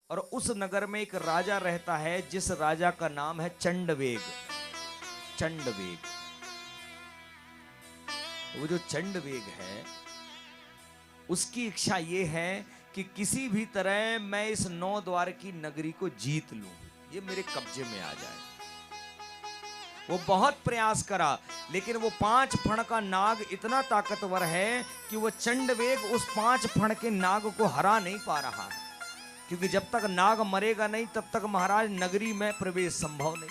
और उस नगर में एक राजा रहता है जिस राजा का नाम है चंडवेग। चंडवेग, वो जो चंडवेग है उसकी इच्छा ये है कि किसी भी तरह मैं इस 9 द्वार की नगरी को जीत लूं, ये मेरे कब्जे में आ जाए। वो बहुत प्रयास करा, लेकिन वो 5 फण का नाग इतना ताकतवर है कि वो चंडवेग उस 5 फण के नाग को हरा नहीं पा रहा है, क्योंकि जब तक नाग मरेगा नहीं तब तक महाराज नगरी में प्रवेश संभव नहीं।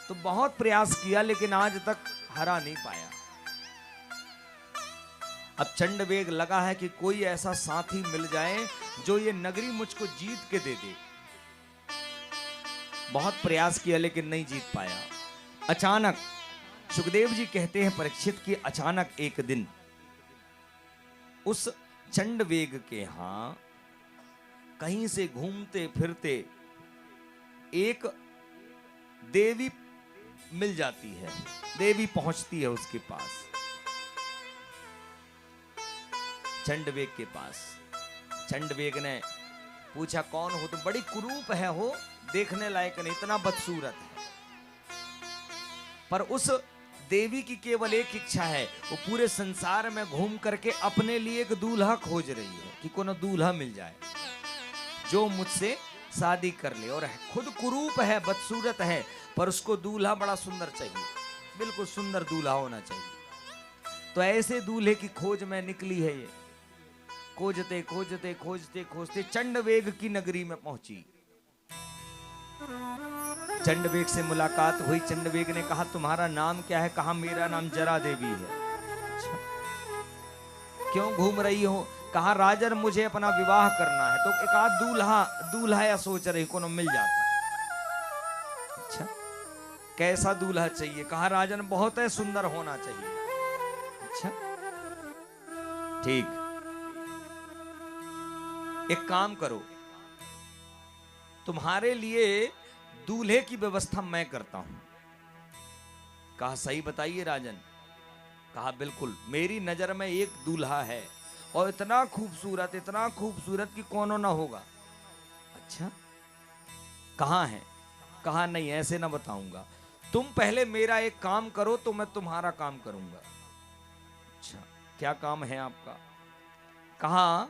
तो बहुत प्रयास किया लेकिन आज तक हरा नहीं पाया। अब चंडवेग लगा है कि कोई ऐसा साथी मिल जाए जो ये नगरी मुझको जीत के दे दे। बहुत प्रयास किया लेकिन नहीं जीत पाया। अचानक सुखदेव जी कहते हैं परीक्षित कि अचानक एक दिन उस चंडवेग के यहां कहीं से घूमते फिरते एक देवी मिल जाती है। देवी पहुंचती है उसके पास, चंडवेग के पास। चंडवेग ने पूछा कौन हो तुम? बड़ी कुरूप है हो, देखने लायक नहीं, इतना बदसूरत है। पर उस देवी की केवल एक इच्छा है, वो पूरे संसार में घूम करके अपने लिए एक दूल्हा खोज रही है कि कोनो दूल्हा मिल जाए जो मुझसे शादी कर ले। और खुद कुरूप है, बदसूरत है, पर उसको दूल्हा बड़ा सुंदर चाहिए, बिल्कुल सुंदर दूल्हा होना चाहिए। तो ऐसे दूल्हे की खोज में निकली है ये। खोजते खोजते खोजते खोजते चंडवेग की नगरी में पहुंची। चंडवेग से मुलाकात हुई। चंडवेग ने कहा तुम्हारा नाम क्या है? कहा मेरा नाम जरा देवी है। अच्छा, क्यों घूम रही हो? कहा राजन मुझे अपना विवाह करना है, तो एक आध दूल्हा या सोच रही कोनो मिल जाता। अच्छा, कैसा दूल्हा चाहिए? कहा राजन बहुत है, सुंदर होना चाहिए। अच्छा ठीक, एक काम करो, तुम्हारे लिए दूल्हे की व्यवस्था मैं करता हूं। कहा सही बताइए राजन। कहा बिल्कुल, मेरी नजर में एक दूल्हा है और इतना खूबसूरत कि कौनो ना होगा। अच्छा, कहां है? कहा नहीं ऐसे ना बताऊंगा, तुम पहले मेरा एक काम करो तो मैं तुम्हारा काम करूंगा। अच्छा, क्या काम है आपका? कहा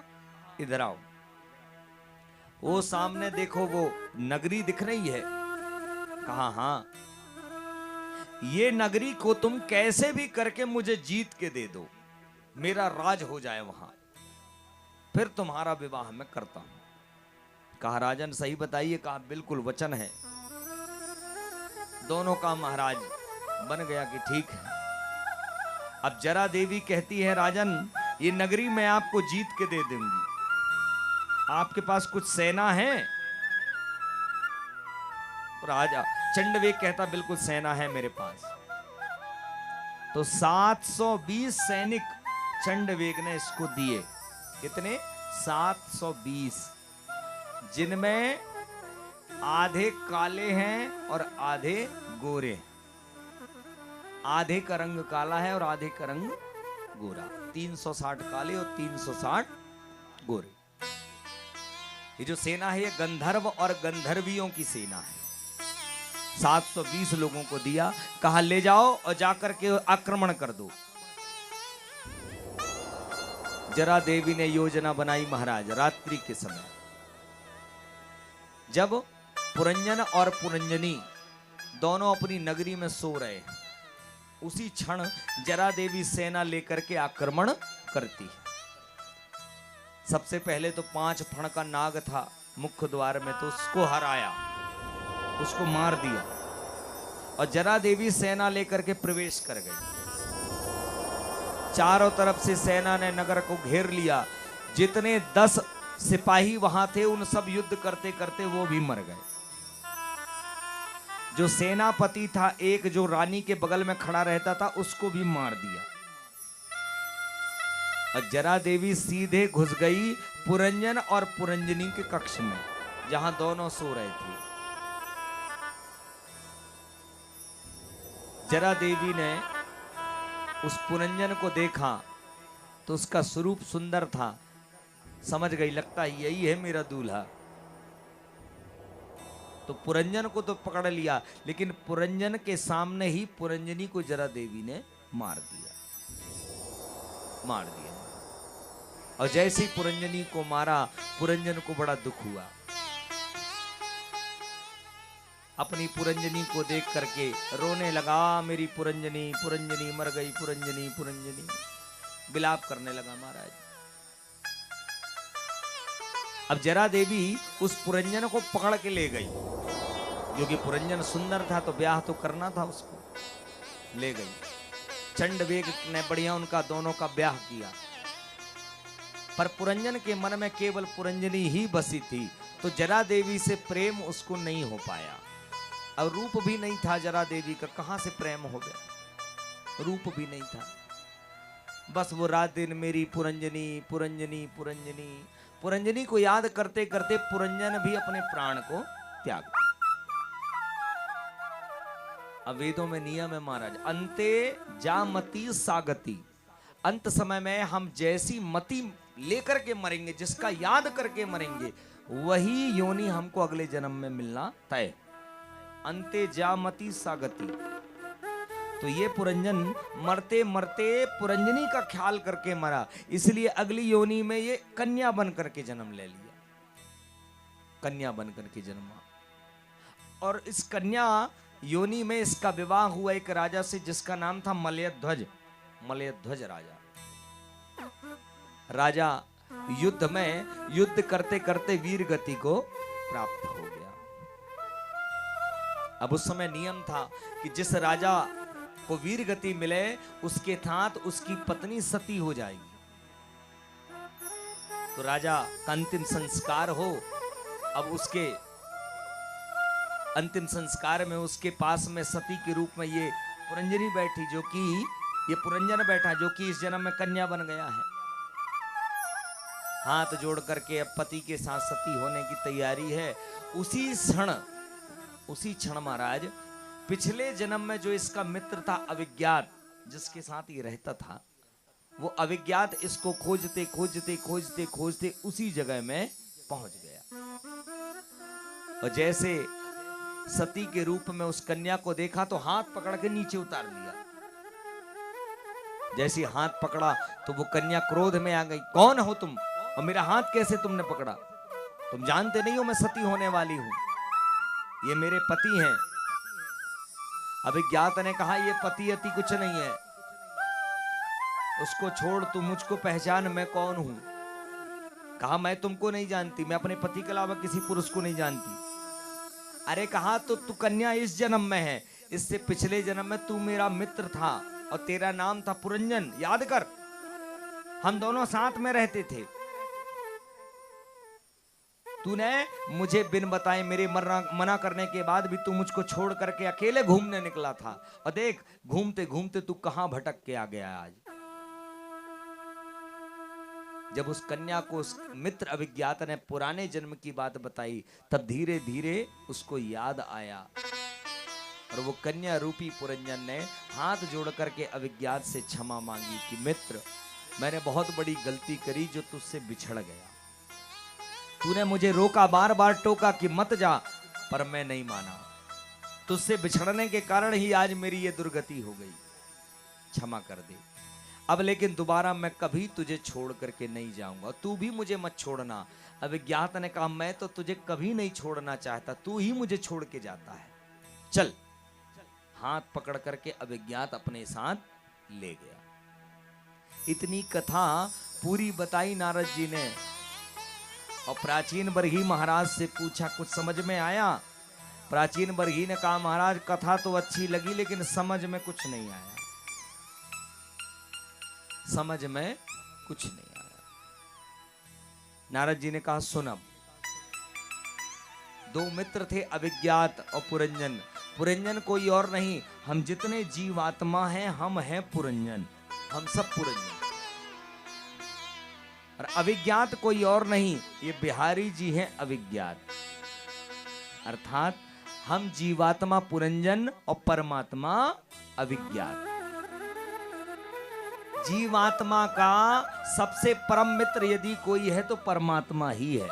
इधर आओ, वो सामने देखो वो नगरी दिख रही है? कहा हाँ। ये नगरी को तुम कैसे भी करके मुझे जीत के दे दो, मेरा राज हो जाए वहां, फिर तुम्हारा विवाह मैं करता हूं। कहा राजन सही बताइए। कहा बिल्कुल वचन है। दोनों का महाराज बन गया कि ठीक है। अब जरा देवी कहती है राजन ये नगरी मैं आपको जीत के दे दूंगी, आपके पास कुछ सेना है? राजा चंडवेग कहता बिल्कुल सेना है मेरे पास। तो 720 सैनिक चंडवेग ने इसको दिए। कितने? 720, जिनमें आधे काले हैं और आधे गोरे। आधे का रंग काला है और आधे का रंग गोरा। 360 काले और 360 गोरे। ये जो सेना है ये गंधर्व और गंधर्वियों की सेना है। 720 लोगों को दिया, कहा ले जाओ और जाकर के आक्रमण कर दो। जरा देवी ने योजना बनाई महाराज। रात्रि के समय जब पुरंजन और पुरंजनी दोनों अपनी नगरी में सो रहे हैं, उसी क्षण जरा देवी सेना लेकर के आक्रमण करती है। सबसे पहले तो 5 फण का नाग था मुख्य द्वार में, तो उसको हराया, उसको मार दिया और जरा देवी सेना लेकर के प्रवेश कर गई। चारों तरफ से सेना ने नगर को घेर लिया। जितने 10 सिपाही वहां थे उन सब युद्ध करते करते वो भी मर गए। जो सेनापति था, एक जो रानी के बगल में खड़ा रहता था, उसको भी मार दिया। और जरा देवी सीधे घुस गई पुरंजन और पुरंजनी के कक्ष में, जहां दोनों सो रहे थे। जरा देवी ने उस पुरंजन को देखा तो उसका स्वरूप सुंदर था, समझ गई, लगता है यही है मेरा दूल्हा। तो पुरंजन को तो पकड़ लिया, लेकिन पुरंजन के सामने ही पुरंजनी को जरा देवी ने मार दिया, मार दिया। और जैसे ही पुरंजनी को मारा, पुरंजन को बड़ा दुख हुआ। अपनी पुरंजनी को देख करके रोने लगा, मेरी पुरंजनी, पुरंजनी मर गई, पुरंजनी, पुरंजनी, विलाप करने लगा महाराज। अब जरा देवी उस पुरंजन को पकड़ के ले गई, क्योंकि पुरंजन सुंदर था तो ब्याह तो करना था उसको। ले गई, चंडवेग ने बढ़िया उनका दोनों का ब्याह किया। पर पुरंजन के मन में केवल पुरंजनी ही बसी थी, तो जरा देवी से प्रेम उसको नहीं हो पाया। और रूप भी नहीं था जरा देवी का, कहां से प्रेम हो गया, रूप भी नहीं था। बस वो रात दिन मेरी पुरंजनी, पुरंजनी, पुरंजनी, पुरंजनी को याद करते करते पुरंजन भी अपने प्राण को त्याग दिया। अब वेदों में नियम है महाराज, अंते जामति सागति, अंत समय में हम जैसी मति लेकर के मरेंगे, जिसका याद करके मरेंगे, वही योनि हमको अगले जन्म में मिलना तय। अंते जामति सागति। तो ये पुरंजन मरते मरते पुरंजनी का ख्याल करके मरा, इसलिए अगली योनि में ये कन्या बन करके जन्म ले लिया, कन्या बन करके जन्मा। और इस कन्या योनि में इसका विवाह हुआ एक राजा से, जिसका नाम था मलयध्वज, मलयध्वज राजा। राजा युद्ध में युद्ध करते करते वीर गति को प्राप्त हो गया। अब उस समय नियम था कि जिस राजा को वीर गति मिले, उसके साथ उसकी पत्नी सती हो जाएगी। तो राजा का अंतिम संस्कार हो। अब उसके अंतिम संस्कार में उसके पास में सती के रूप में ये पुरंजनी बैठी, जो कि ये पुरंजन बैठा, जो कि इस जन्म में कन्या बन गया है। हाथ जोड़ करके अब पति के साथ सती होने की तैयारी है। उसी क्षण महाराज, पिछले जन्म में जो इसका मित्र था अविज्ञात, जिसके साथ ये रहता था, वो अविज्ञात इसको खोजते खोजते खोजते खोजते उसी जगह में पहुंच गया। और जैसे सती के रूप में उस कन्या को देखा तो हाथ पकड़ के नीचे उतार दिया। जैसे हाथ पकड़ा तो वो कन्या क्रोध में आ गई, कौन हो तुम और मेरा हाथ कैसे तुमने पकड़ा? तुम जानते नहीं हो मैं सती होने वाली हूं, ये मेरे पति हैं। अभिज्ञात ने कहा ये पति अति कुछ नहीं है, उसको छोड़, तू मुझको पहचान मैं कौन हूं। कहा मैं तुमको नहीं जानती, मैं अपने पति के अलावा किसी पुरुष को नहीं जानती। अरे कहा तो तू कन्या इस जन्म में है, इससे पिछले जन्म में तू मेरा मित्र था और तेरा नाम था पुरंजन, याद कर, हम दोनों साथ में रहते थे। तूने मुझे बिन बताए मेरे मना करने के बाद भी तू मुझको छोड़ करके अकेले घूमने निकला था, और देख घूमते घूमते तू कहां भटक के आ गया आज। जब उस कन्या को उस मित्र अभिज्ञात ने पुराने जन्म की बात बताई, तब धीरे धीरे उसको याद आया, और वो कन्या रूपी पुरंजन ने हाथ जोड़ करके अभिज्ञात से क्षमा मांगी कि मित्र, मैंने बहुत बड़ी गलती करी जो तुझसे बिछड़ गया। तूने मुझे रोका, बार बार टोका कि मत जा, पर मैं नहीं माना। तुझसे बिछड़ने के कारण ही आज मेरी ये दुर्गति हो गई, क्षमा कर दे। अब लेकिन दोबारा मैं कभी तुझे छोड़ करके नहीं जाऊंगा, तू भी मुझे मत छोड़ना। अभिज्ञात ने कहा मैं तो तुझे कभी नहीं छोड़ना चाहता, तू ही मुझे छोड़ के जाता है, चल। हाथ पकड़ करके अभिज्ञात अपने साथ ले गया। इतनी कथा पूरी बताई नारद जी ने, और प्राचीन बरही महाराज से पूछा कुछ समझ में आया? प्राचीन बरही ने कहा महाराज कथा तो अच्छी लगी, लेकिन समझ में कुछ नहीं आया, समझ में कुछ नहीं आया। नारद जी ने कहा सुन, अब दो मित्र थे अभिज्ञात और पुरंजन। पुरंजन कोई और नहीं, हम जितने जीवात्मा हैं हम हैं पुरंजन, हम सब पुरंजन। और अविज्ञात कोई और नहीं, ये बिहारी जी हैं अविज्ञात। अर्थात हम जीवात्मा पुरंजन और परमात्मा अविज्ञात। जीवात्मा का सबसे परम मित्र यदि कोई है तो परमात्मा ही है।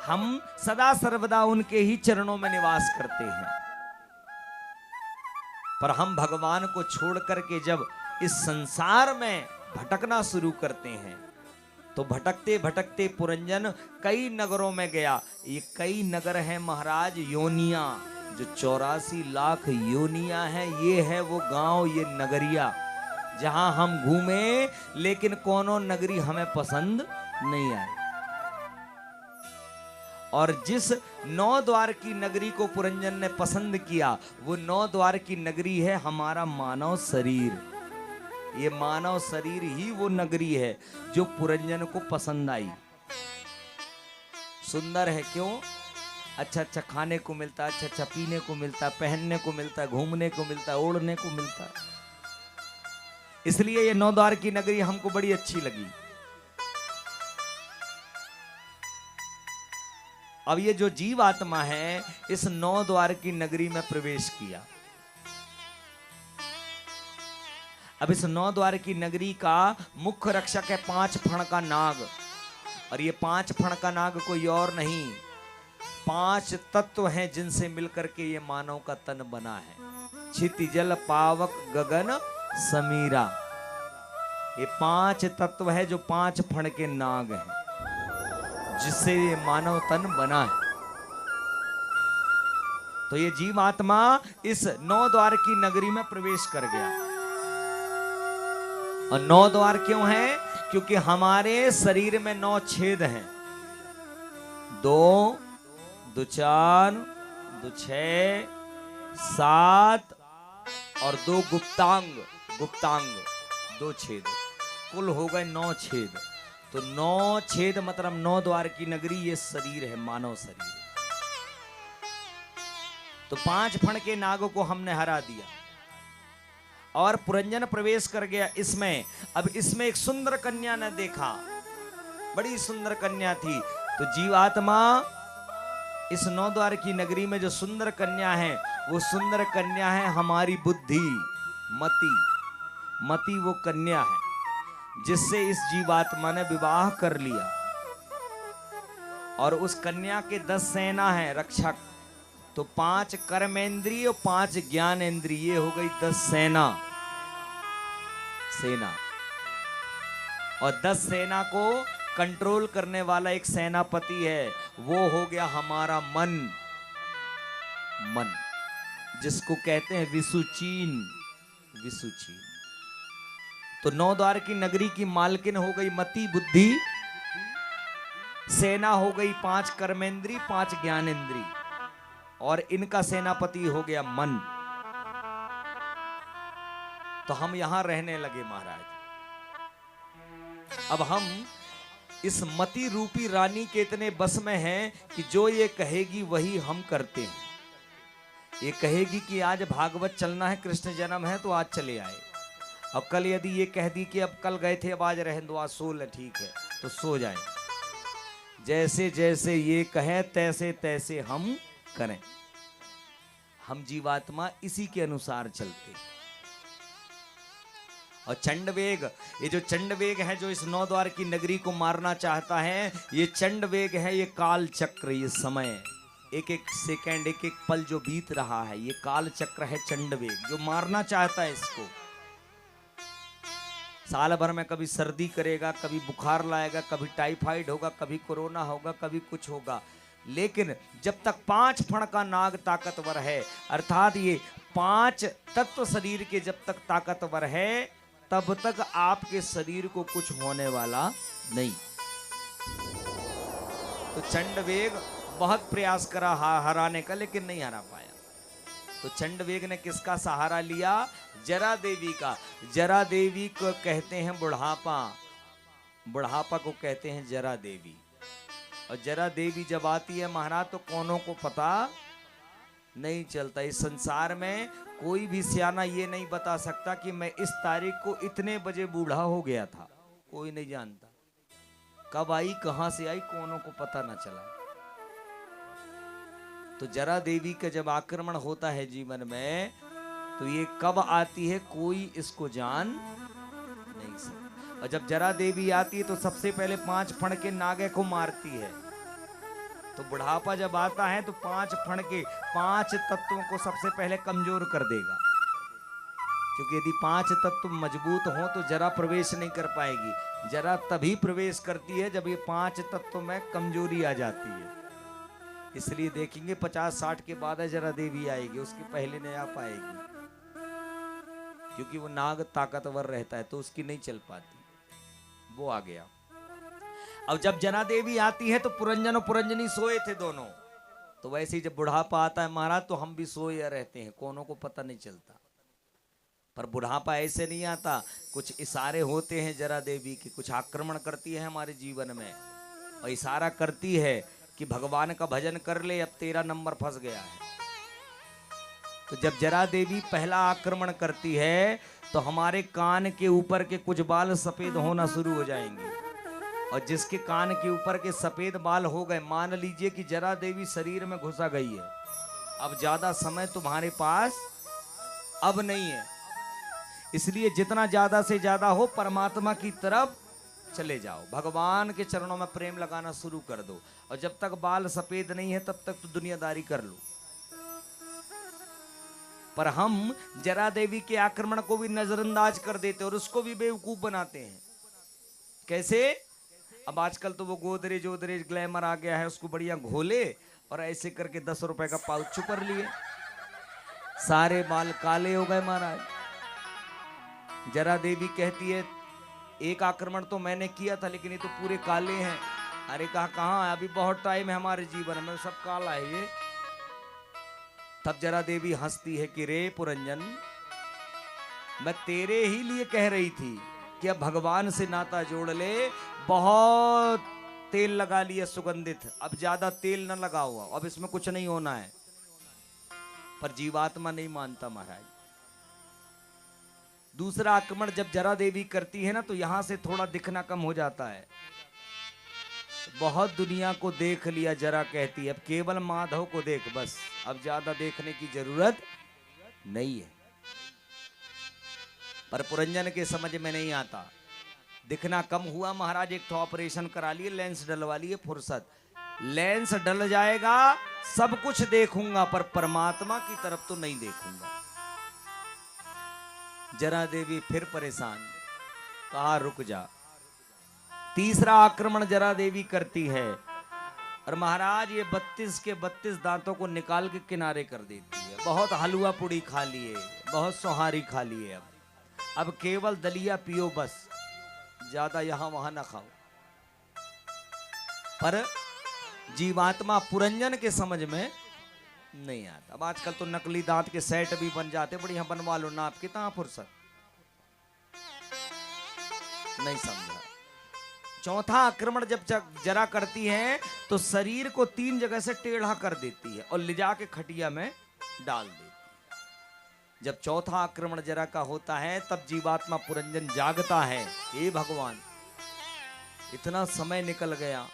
हम सदा सर्वदा उनके ही चरणों में निवास करते हैं। पर हम भगवान को छोड़ करके जब इस संसार में भटकना शुरू करते हैं तो भटकते भटकते पुरंजन कई नगरों में गया। ये कई नगर हैं महाराज, योनिया, जो 84 लाख योनिया है, ये है वो गांव, ये नगरिया जहां हम घूमे, लेकिन कोनो नगरी हमें पसंद नहीं आई। और जिस 9 द्वार की नगरी को पुरंजन ने पसंद किया, वो 9 द्वार की नगरी है हमारा मानव शरीर। ये मानव शरीर ही वो नगरी है जो पुरंजन को पसंद आई। सुंदर है क्यों? अच्छा अच्छा खाने को मिलता, अच्छा अच्छा पीने को मिलता, पहनने को मिलता, घूमने को मिलता, ओढ़ने को मिलता। इसलिए ये 9 द्वार की नगरी हमको बड़ी अच्छी लगी। अब ये जो जीव आत्मा है इस 9 द्वार की नगरी में प्रवेश किया। अब इस 9 द्वार की नगरी का मुख्य रक्षक है 5 फण का नाग। और ये 5 फण का नाग कोई और नहीं, 5 तत्व हैं जिनसे मिलकर के ये मानव का तन बना है। क्षिति जल पावक गगन समीरा, ये 5 तत्व है जो 5 फण के नाग हैं जिससे ये मानव तन बना है। तो ये जीव आत्मा इस 9 द्वार की नगरी में प्रवेश कर गया। और 9 द्वार क्यों है? क्योंकि हमारे शरीर में 9 छेद हैं, 2, 2 4, 2 6, 7 और 2 गुप्तांग, गुप्तांग 2 छेद, कुल हो गए 9 छेद। तो 9 छेद मतलब 9 द्वार की नगरी ये शरीर है, मानव शरीर। तो 5 फण के नागों को हमने हरा दिया और पुरंजन प्रवेश कर गया इसमें। अब इसमें एक सुंदर कन्या ने देखा, बड़ी सुंदर कन्या थी। तो जीवात्मा इस 9 द्वार की नगरी में जो सुंदर कन्या है, वो सुंदर कन्या है हमारी बुद्धि, मति। मति वो कन्या है जिससे इस जीवात्मा ने विवाह कर लिया। और उस कन्या के 10 सेना है रक्षक। तो 5 कर्मेंद्रिय और 5 ज्ञानेंद्रिय, ये हो गई 10 सेना। और 10 सेना को कंट्रोल करने वाला एक सेनापति है, वो हो गया हमारा मन। मन जिसको कहते हैं विसुचीन, विसुचीन। तो 9 द्वार की नगरी की मालकिन हो गई मति बुद्धि, सेना हो गई 5 कर्मेंद्री 5 ज्ञानेंद्री, और इनका सेनापति हो गया मन। तो हम यहां रहने लगे महाराज। अब हम इस मति रूपी रानी के इतने बस में हैं कि जो ये कहेगी वही हम करते हैं। ये कहेगी कि आज भागवत चलना है, कृष्ण जन्म है, तो आज चले आए। अब कल यदि ये कह दी कि अब कल गए थे अब आज रहने दो, आज सो ले, ठीक है, तो सो जाए। जैसे जैसे ये कहे तैसे तैसे हम करें। हम जीवात्मा इसी के अनुसार चलते हैं। और चंडवेग, ये जो चंडवेग है जो इस 9 द्वार की नगरी को मारना चाहता है, ये चंडवेग है, ये काल चक्र, ये समय, एक एक सेकंड, एक एक पल जो बीत रहा है, ये काल चक्र है चंडवेग जो मारना चाहता है इसको। साल भर में कभी सर्दी करेगा, कभी बुखार लाएगा, कभी टाइफाइड होगा, कभी कोरोना होगा, कभी कुछ होगा। लेकिन जब तक 5 फण का नाग ताकतवर है, अर्थात ये 5 तत्व शरीर के जब तक ताकतवर है, तब तक आपके शरीर को कुछ होने वाला नहीं। तो चंडवेग बहुत प्रयास करा हराने का, लेकिन नहीं हरा पाया। तो चंडवेग ने किसका सहारा लिया? जरा देवी का। जरा देवी को कहते हैं बुढ़ापा, बुढ़ापा को कहते हैं जरा देवी। और जरा देवी जब आती है महाराज तो कौनों को पता नहीं चलता। इस संसार में कोई भी सियाना ये नहीं बता सकता कि मैं इस तारीख को इतने बजे बूढ़ा हो गया था, कोई नहीं जानता। कब आई, कहां से आई, कौनों को पता ना चला। तो जरा देवी का जब आक्रमण होता है जीवन में, तो ये कब आती है कोई इसको जान और जब जरा देवी आती है तो सबसे पहले 5 फण के नागे को मारती है। तो बुढ़ापा जब आता है तो 5 फण के 5 तत्वों को सबसे पहले कमजोर कर देगा, क्योंकि यदि 5 तत्व मजबूत हो तो जरा प्रवेश नहीं कर पाएगी। जरा तभी प्रवेश करती है जब ये 5 तत्व में कमजोरी आ जाती है। इसलिए देखेंगे 50-60 के बाद जरा देवी आएगी, उसके पहले नहीं आ पाएगी, क्योंकि वो नाग ताकतवर रहता है तो उसकी नहीं चल पाती। वो आ गया। अब जब जना देवी आती है तो पुरंजन और पुरंजनी सोए थे दोनों। तो वैसे ही जब बुढ़ापा आता है महाराज तो हम भी सोए रहते हैं, कोनों को पता नहीं चलता। पर बुढ़ापा ऐसे नहीं आता, कुछ इशारे होते हैं जरा देवी की, कुछ आक्रमण करती है हमारे जीवन में और इशारा करती है कि भगवान का भजन कर ले, अब तेरा नंबर फंस गया है। तो जब जरा देवी पहला आक्रमण करती है तो हमारे कान के ऊपर के कुछ बाल सफेद होना शुरू हो जाएंगे, और जिसके कान के ऊपर के सफेद बाल हो गए, मान लीजिए कि जरा देवी शरीर में घुसा गई है, अब ज्यादा समय तुम्हारे पास अब नहीं है। इसलिए जितना ज्यादा से ज्यादा हो परमात्मा की तरफ चले जाओ, भगवान के चरणों में प्रेम लगाना शुरू कर दो, और जब तक बाल सफेद नहीं है तब तक तो दुनियादारी कर लो। पर हम जरा देवी के आक्रमण को भी नजरअंदाज कर देते और उसको भी बेवकूफ बनाते हैं। कैसे? अब आजकल तो वो गोदरेज वोदरेज ग्लैमर आ गया है, उसको बढ़िया घोले और ऐसे करके 10 रुपए का पाउच चुपर लिए, सारे बाल काले हो गए महाराज। जरा देवी कहती है एक आक्रमण तो मैंने किया था लेकिन ये तो पूरे काले हैं। अरे कहाँ, अभी बहुत टाइम है हमारे जीवन में, सब काला है ये। तब जरा देवी हंसती है कि रे पुरंजन, मैं तेरे ही लिए कह रही थी कि अब भगवान से नाता जोड़ ले। बहुत तेल लगा लिया सुगंधित, अब ज्यादा तेल न लगा हुआ, अब इसमें कुछ नहीं होना है। पर जीवात्मा नहीं मानता महाराज। दूसरा आक्रमण जब जरा देवी करती है ना तो यहां से थोड़ा दिखना कम हो जाता है। बहुत दुनिया को देख लिया, जरा कहती है अब केवल माधव को देख, बस अब ज्यादा देखने की जरूरत नहीं है। पर पुरंजन के समझ में नहीं आता, दिखना कम हुआ महाराज, एक तो ऑपरेशन करा लिए, लेंस डलवा लिए, फुर्सत। लेंस डल जाएगा सब कुछ देखूंगा पर परमात्मा की तरफ तो नहीं देखूंगा। जरा देवी फिर परेशान, कहा रुक जा। तीसरा आक्रमण जरा देवी करती है और महाराज ये 32 के 32 दांतों को निकाल के किनारे कर देती है। बहुत हलवा पूड़ी खा लिए, बहुत सोहारी खा लिए, अब केवल दलिया पियो बस, ज्यादा यहां वहां ना खाओ। पर जीवात्मा पुरंजन के समझ में नहीं आता। अब आजकल तो नकली दांत के सेट भी बन जाते, बढ़िया बनवा लो, नाप के, कहां फुर्सत। नहीं समझा। चौथा आक्रमण जब जरा करती है तो शरीर को 3 जगह से टेढ़ा कर देती है और ले जाके खटिया में डाल देती है। जब चौथा आक्रमण जरा का होता है तब जीवात्मा पुरंजन जागता है, हे भगवान इतना समय निकल गया,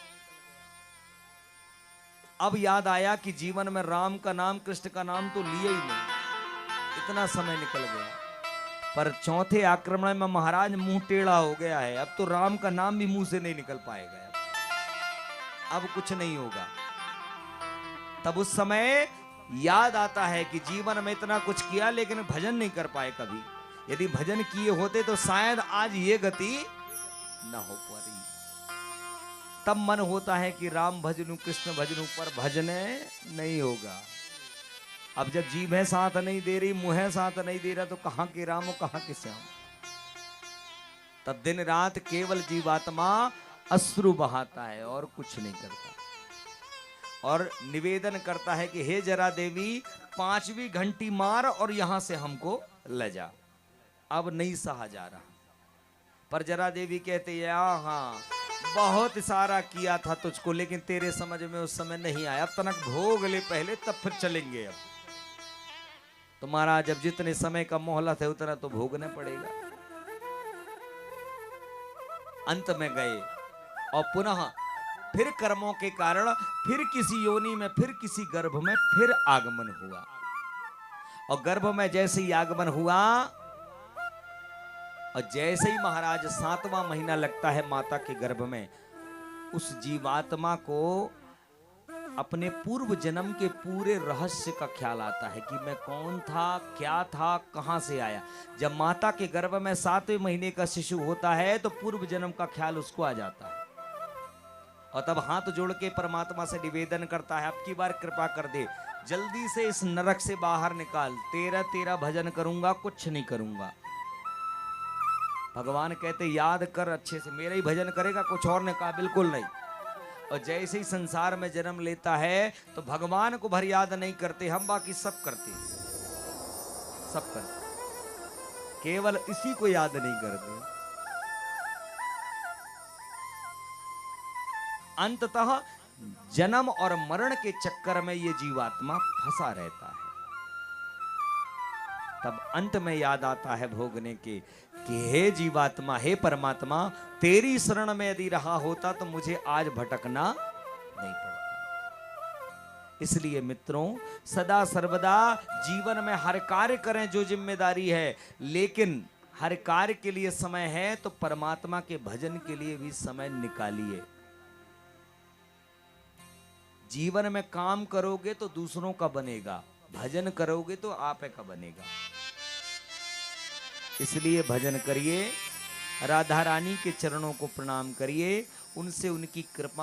अब याद आया कि जीवन में राम का नाम कृष्ण का नाम तो लिया ही नहीं, इतना समय निकल गया। पर चौथे आक्रमण में महाराज मुंह टेढ़ा हो गया है, अब तो राम का नाम भी मुंह से नहीं निकल पाएगा, अब कुछ नहीं होगा। तब उस समय याद आता है कि जीवन में इतना कुछ किया लेकिन भजन नहीं कर पाए कभी, यदि भजन किए होते तो शायद आज ये गति न हो पाती। तब मन होता है कि राम भजनू कृष्ण भजनू, पर भजने नहीं होगा। अब जब जीभ साथ नहीं दे रही, मुंह साथ नहीं दे रहा, तो कहां के राम और कहां के श्याम। तब दिन रात केवल जीवात्मा अश्रु बहाता है और कुछ नहीं करता, और निवेदन करता है कि हे जरा देवी 5वीं घंटी मार और यहां से हमको ले जा, अब नहीं सहा जा रहा। पर जरा देवी कहते हैं हाँ बहुत इशारा किया था तुझको लेकिन तेरे समझ में उस समय नहीं आया, अब तनक भोग ले पहले तब फिर चलेंगे। अब तो महाराज जब जितने समय का मोहलत है उतना तो भोगना पड़ेगा। अंत में गए और पुनः फिर कर्मों के कारण फिर किसी योनि में, फिर किसी गर्भ में फिर आगमन हुआ, और गर्भ में जैसे ही आगमन हुआ और जैसे ही महाराज 7वां महीना लगता है माता के गर्भ में, उस जीवात्मा को अपने पूर्व जन्म के पूरे रहस्य का ख्याल आता है कि मैं कौन था, क्या था, कहां से आया। जब माता के गर्भ में 7वें महीने का शिशु होता है तो पूर्व जन्म का ख्याल उसको आ जाता है, और तब हाथ जोड़ के परमात्मा से निवेदन करता है, अब की बार कृपा कर दे, जल्दी से इस नरक से बाहर निकाल, तेरा तेरा भजन करूंगा, कुछ नहीं करूंगा। भगवान कहते याद कर अच्छे से, मेरा ही भजन करेगा, कुछ और ने कहा बिल्कुल नहीं। और जैसे ही संसार में जन्म लेता है तो भगवान को भर याद नहीं करते, हम बाकी सब करते, सब करते, केवल इसी को याद नहीं करते। अंततः जन्म और मरण के चक्कर में ये जीवात्मा फंसा रहता है। तब अंत में याद आता है भोगने के कि हे जीवात्मा, हे परमात्मा, तेरी शरण में यदि रहा होता तो मुझे आज भटकना नहीं पड़ता। इसलिए मित्रों, सदा सर्वदा जीवन में हर कार्य करें जो जिम्मेदारी है, लेकिन हर कार्य के लिए समय है तो परमात्मा के भजन के लिए भी समय निकालिए। जीवन में काम करोगे तो दूसरों का बनेगा, भजन करोगे तो आप का बनेगा। इसलिए भजन करिए, राधा रानी के चरणों को प्रणाम करिए, उनसे उनकी कृपा